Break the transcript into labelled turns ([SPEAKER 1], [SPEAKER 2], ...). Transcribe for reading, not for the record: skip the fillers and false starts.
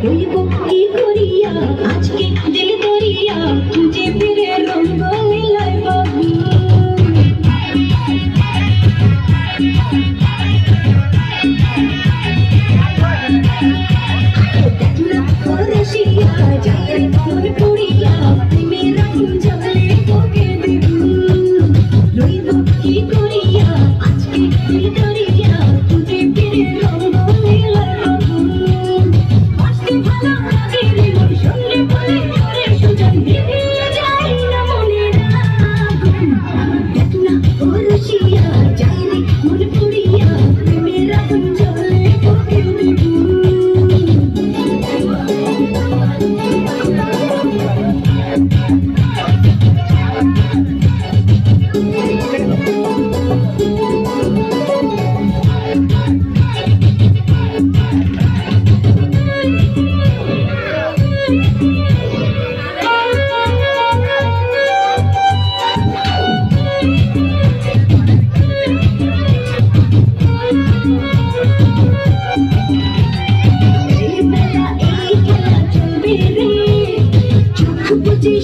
[SPEAKER 1] রইব কি করিয়া আজকে দিল করিয়া খুঁজে ফিরে রঙ্গ মিলাই বাবু দেখনা রসিয়া যায় মন পুড়িয়া প্রেমের আগুন জ্বলে তোকে দেব রইব কি করিয়া আজকে দিল করিয়া খুঁজে ফিরে রঙ্গ মিলাই বাবু আসতে ভালো লাগে রে মন শুনলে বলে করে সুজন দিতে যায় না মনে রাগুন দেখনা রসিয়া যায় মন পুড়িয়া প্রেমের আগুন জ্বলে তোকে দেব এই বেলা এই খেলা চলবে রে চোখ বুঝে